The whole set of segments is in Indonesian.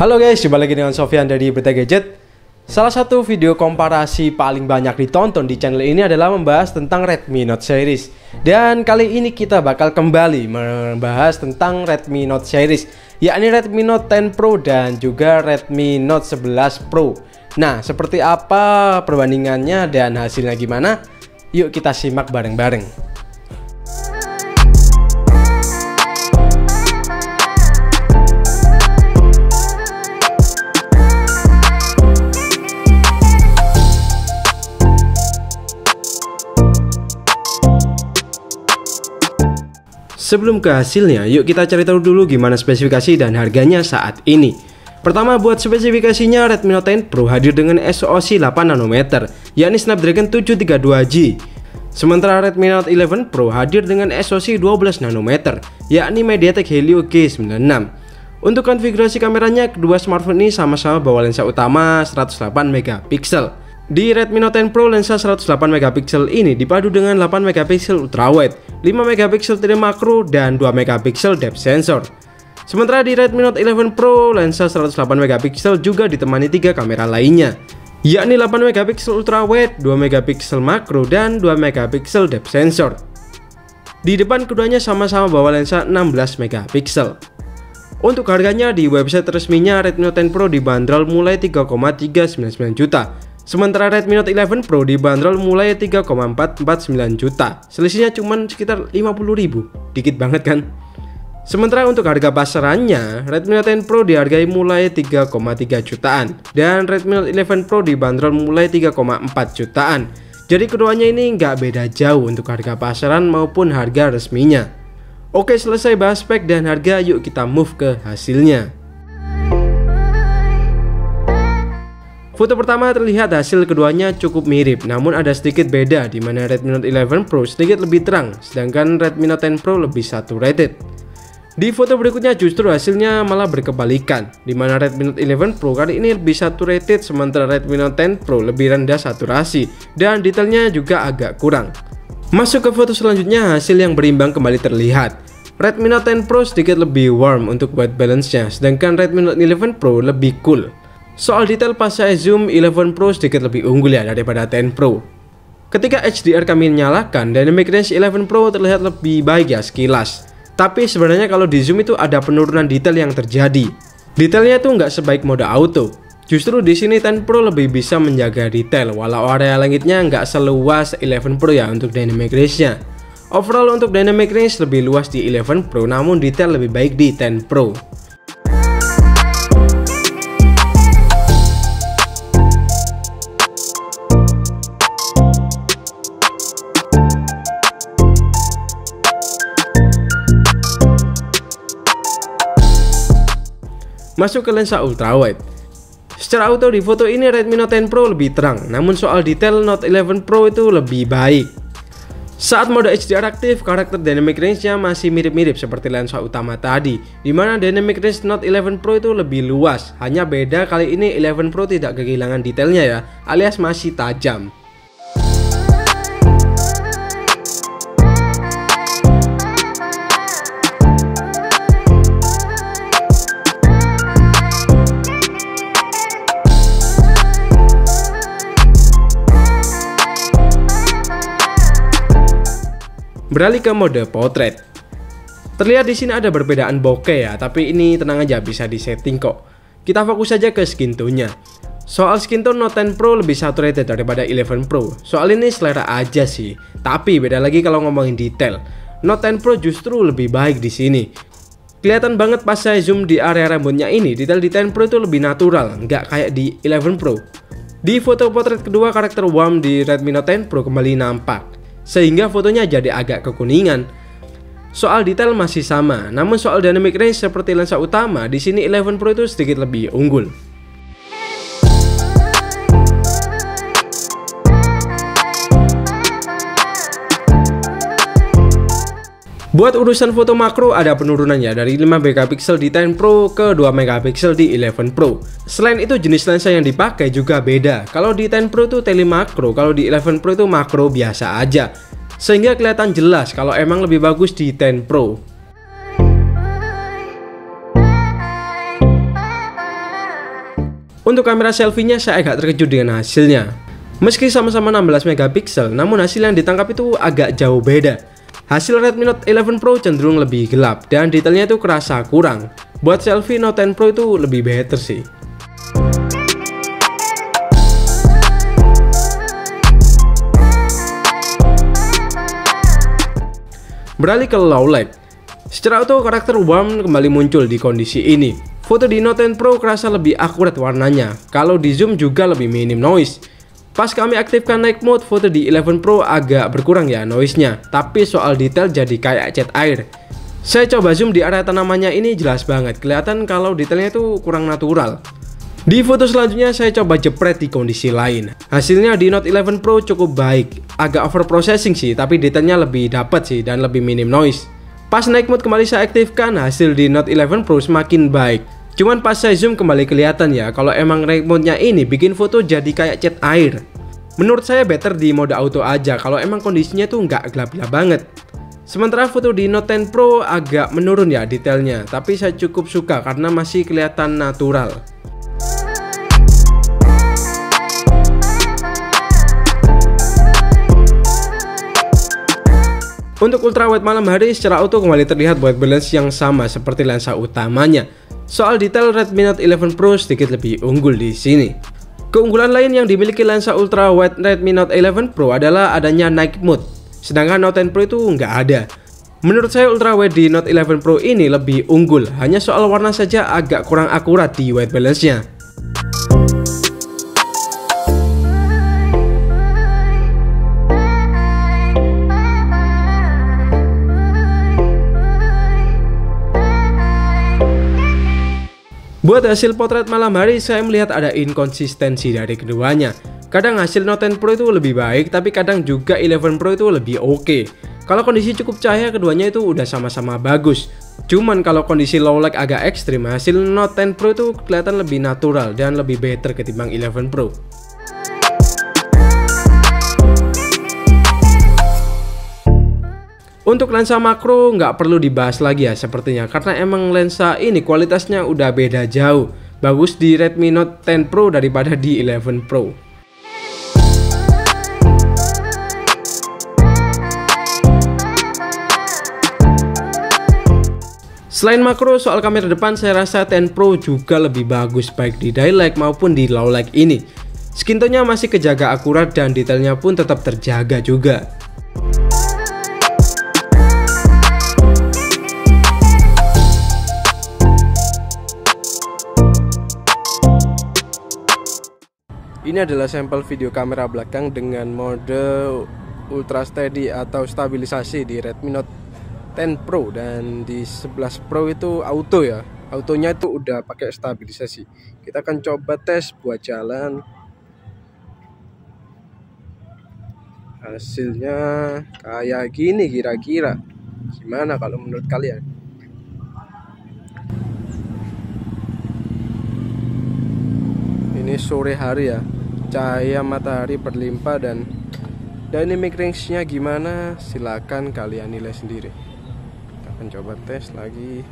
Halo guys, jumpa lagi dengan Sofyan dari Berita Gadget. Salah satu video komparasi paling banyak ditonton di channel ini adalah membahas tentang Redmi Note series. Dan kali ini kita bakal kembali membahas tentang Redmi Note series, yakni Redmi Note 10 Pro dan juga Redmi Note 11 Pro. Nah, seperti apa perbandingannya dan hasilnya gimana? Yuk kita simak bareng-bareng. Sebelum ke hasilnya, yuk kita cari tahu dulu gimana spesifikasi dan harganya saat ini. Pertama, buat spesifikasinya, Redmi Note 10 Pro hadir dengan SoC 8 nanometer, yakni Snapdragon 732G. Sementara Redmi Note 11 Pro hadir dengan SoC 12 nanometer, yakni MediaTek Helio G96. Untuk konfigurasi kameranya, kedua smartphone ini sama-sama bawa lensa utama 108 megapiksel. Di Redmi Note 10 Pro, lensa 108 megapiksel ini dipadu dengan 8 megapiksel ultrawide, 5 megapiksel telemakro, dan 2 megapiksel depth sensor. Sementara di Redmi Note 11 Pro, lensa 108 megapiksel juga ditemani 3 kamera lainnya, yakni 8 megapiksel ultrawide, 2 megapiksel makro, dan 2 megapiksel depth sensor. Di depan keduanya sama-sama bawa lensa 16 megapiksel. Untuk harganya, di website resminya Redmi Note 10 Pro dibanderol mulai 3,399 juta. Sementara Redmi Note 11 Pro dibanderol mulai 3,449 juta. Selisihnya cuma sekitar 50.000. Dikit banget kan? Sementara untuk harga pasarannya, Redmi Note 10 Pro dihargai mulai 3,3 jutaan dan Redmi Note 11 Pro dibanderol mulai 3,4 jutaan. Jadi keduanya ini nggak beda jauh untuk harga pasaran maupun harga resminya. Oke, selesai bahas spek dan harga, yuk kita move ke hasilnya. Foto pertama terlihat hasil keduanya cukup mirip, namun ada sedikit beda di mana Redmi Note 11 Pro sedikit lebih terang, sedangkan Redmi Note 10 Pro lebih saturated. Di foto berikutnya justru hasilnya malah berkebalikan, di mana Redmi Note 11 Pro kali ini lebih saturated, sementara Redmi Note 10 Pro lebih rendah saturasi dan detailnya juga agak kurang. Masuk ke foto selanjutnya, hasil yang berimbang kembali terlihat. Redmi Note 10 Pro sedikit lebih warm untuk white balance-nya, sedangkan Redmi Note 11 Pro lebih cool. Soal detail pas saya zoom, 11 Pro sedikit lebih unggul ya daripada 10 Pro. Ketika HDR kami nyalakan, dynamic range 11 Pro terlihat lebih baik ya sekilas. Tapi sebenarnya kalau di zoom itu ada penurunan detail yang terjadi. Detailnya itu nggak sebaik mode auto. Justru di sini 10 Pro lebih bisa menjaga detail, walau area langitnya nggak seluas 11 Pro ya untuk dynamic range-nya. Overall untuk dynamic range lebih luas di 11 Pro, namun detail lebih baik di 10 Pro. Masuk ke lensa ultrawide. Secara auto di foto ini Redmi Note 10 Pro lebih terang, namun soal detail Note 11 Pro itu lebih baik. Saat mode HDR aktif, karakter dynamic range-nya masih mirip-mirip seperti lensa utama tadi, di mana dynamic range Note 11 Pro itu lebih luas. Hanya beda kali ini 11 Pro tidak kehilangan detailnya ya, alias masih tajam. Beralih ke mode portrait. Terlihat di sini ada perbedaan bokeh ya, tapi ini tenang aja bisa disetting kok. Kita fokus saja ke skin tone-nya. Soal skin tone, Note 10 Pro lebih saturated daripada 11 Pro. Soal ini selera aja sih. Tapi beda lagi kalau ngomongin detail. Note 10 Pro justru lebih baik di sini. Kelihatan banget pas saya zoom di area rambutnya ini, detail di 10 Pro itu lebih natural, nggak kayak di 11 Pro. Di foto potret kedua, karakter warm di Redmi Note 10 Pro kembali nampak, sehingga fotonya jadi agak kekuningan. Soal detail masih sama, namun soal dynamic range seperti lensa utama, di sini 11 Pro itu sedikit lebih unggul. Buat urusan foto makro ada penurunannya dari 5 megapiksel di 10 Pro ke 2 megapiksel di 11 Pro. Selain itu jenis lensa yang dipakai juga beda. Kalau di 10 Pro itu telemakro, kalau di 11 Pro itu makro biasa aja. Sehingga kelihatan jelas kalau emang lebih bagus di 10 Pro. Untuk kamera selfie-nya saya agak terkejut dengan hasilnya. Meski sama-sama 16 megapiksel, namun hasil yang ditangkap itu agak jauh beda. Hasil Redmi Note 11 Pro cenderung lebih gelap dan detailnya itu kerasa kurang. Buat selfie Note 10 Pro itu lebih better sih. Beralih ke low light. Secara auto karakter warm kembali muncul di kondisi ini. Foto di Note 10 Pro kerasa lebih akurat warnanya. Kalau di zoom juga lebih minim noise. Pas kami aktifkan night mode, foto di 11 Pro agak berkurang ya noise-nya. Tapi soal detail jadi kayak cat air. Saya coba zoom di area tanamannya ini jelas banget. Kelihatan kalau detailnya itu kurang natural. Di foto selanjutnya saya coba jepret di kondisi lain. Hasilnya di Note 11 Pro cukup baik. Agak overprocessing sih, tapi detailnya lebih dapat sih dan lebih minim noise. Pas night mode kembali saya aktifkan, hasil di Note 11 Pro semakin baik. Cuman pas saya zoom kembali kelihatan ya, kalau emang night mode-nya ini bikin foto jadi kayak cat air. Menurut saya better di mode auto aja kalau emang kondisinya tuh nggak gelap-gelap banget. Sementara foto di Note 10 Pro agak menurun ya detailnya, tapi saya cukup suka karena masih kelihatan natural. Untuk ultrawide malam hari secara auto kembali terlihat white balance yang sama seperti lensa utamanya. Soal detail Redmi Note 11 Pro sedikit lebih unggul di sini. Keunggulan lain yang dimiliki lensa ultrawide Redmi Note 11 Pro adalah adanya night mode. Sedangkan Note 10 Pro itu nggak ada. Menurut saya ultrawide di Note 11 Pro ini lebih unggul. Hanya soal warna saja agak kurang akurat di white balance-nya. Buat hasil potret malam hari, saya melihat ada inkonsistensi dari keduanya. Kadang hasil Note 10 Pro itu lebih baik, tapi kadang juga 11 Pro itu lebih oke. Kalau kondisi cukup cahaya, keduanya itu udah sama-sama bagus. Cuman kalau kondisi low light agak ekstrim, hasil Note 10 Pro itu kelihatan lebih natural dan lebih better ketimbang 11 Pro. Untuk lensa makro nggak perlu dibahas lagi ya sepertinya, karena emang lensa ini kualitasnya udah beda jauh. Bagus di Redmi Note 10 Pro daripada di 11 Pro. Selain makro, soal kamera depan saya rasa 10 Pro juga lebih bagus baik di daylight maupun di low light ini. Skin tone-nya masih kejaga akurat dan detailnya pun tetap terjaga juga. Ini adalah sampel video kamera belakang dengan mode ultra steady atau stabilisasi di Redmi Note 10 Pro, dan di 11 Pro itu auto ya. Autonya itu udah pakai stabilisasi. Kita akan coba tes buat jalan. Hasilnya kayak gini kira-kira. Gimana kalau menurut kalian? Ini sore hari ya. Cahaya matahari berlimpah dan dynamic range-nya gimana, silakan kalian nilai sendiri. Kita akan coba tes lagi.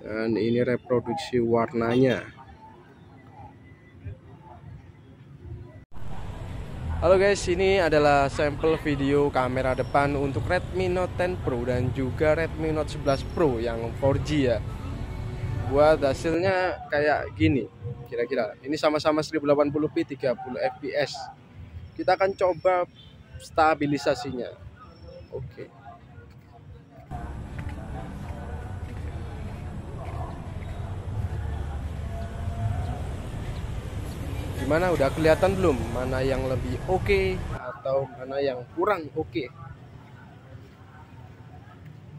Dan ini reproduksi warnanya. Halo guys, ini adalah sampel video kamera depan untuk Redmi Note 10 Pro dan juga Redmi Note 11 Pro yang 4G ya. Buat hasilnya kayak gini kira-kira. Ini sama-sama 1080p 30 fps. Kita akan coba stabilisasinya. Oke. Gimana, udah kelihatan belum mana yang lebih oke atau mana yang kurang oke?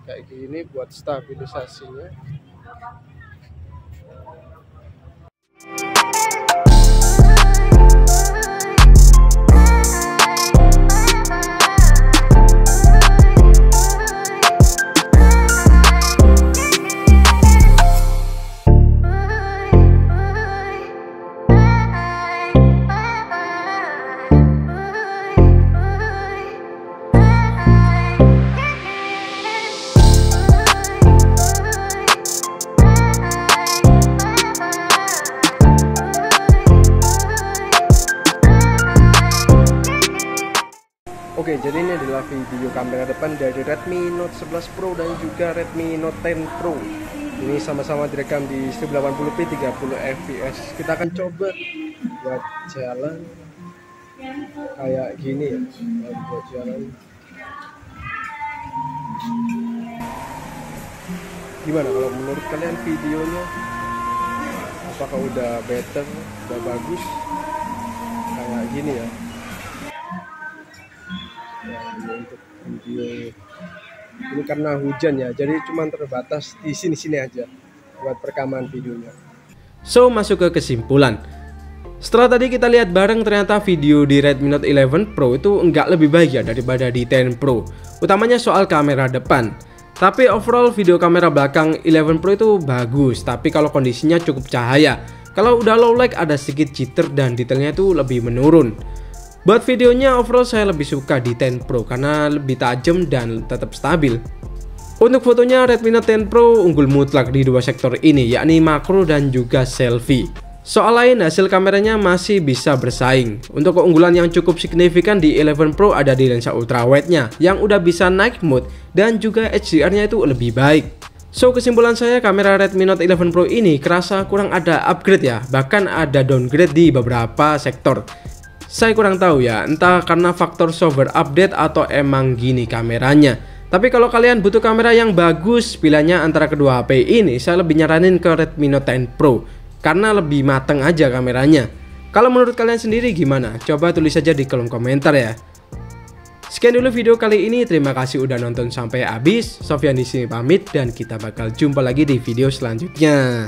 Kayak gini buat stabilisasinya. video kamera depan dari Redmi Note 11 Pro dan juga Redmi Note 10 Pro. Ini sama-sama direkam di 1080p 30 fps. Kita akan coba buat jalan kayak gini ya, buat jalan. Gimana kalau menurut kalian videonya? Apakah udah better, udah bagus kayak gini ya? Untuk video ini karena hujan ya, jadi cuma terbatas di sini-sini aja buat perekaman videonya. So, masuk ke kesimpulan. Setelah tadi kita lihat bareng, ternyata video di Redmi Note 11 Pro itu enggak lebih baik ya daripada di 10 Pro, utamanya soal kamera depan. Tapi overall video kamera belakang 11 Pro itu bagus, tapi kalau kondisinya cukup cahaya. Kalau udah low light ada sedikit jitter dan detailnya itu lebih menurun. Buat videonya overall saya lebih suka di 10 Pro karena lebih tajam dan tetap stabil. Untuk fotonya Redmi Note 10 Pro unggul mutlak di dua sektor ini, yakni makro dan juga selfie. Soal lain, hasil kameranya masih bisa bersaing. Untuk keunggulan yang cukup signifikan di 11 Pro ada di lensa ultrawide-nya yang udah bisa night mode dan juga HDR-nya itu lebih baik. So, kesimpulan saya kamera Redmi Note 11 Pro ini kerasa kurang ada upgrade ya, bahkan ada downgrade di beberapa sektor. Saya kurang tahu ya, entah karena faktor software update atau emang gini kameranya. Tapi kalau kalian butuh kamera yang bagus, pilihannya antara kedua HP ini, saya lebih nyaranin ke Redmi Note 10 Pro karena lebih mateng aja kameranya. Kalau menurut kalian sendiri gimana? Coba tulis saja di kolom komentar ya. Sekian dulu video kali ini, terima kasih udah nonton sampai habis. Sofyan di sini pamit dan kita bakal jumpa lagi di video selanjutnya.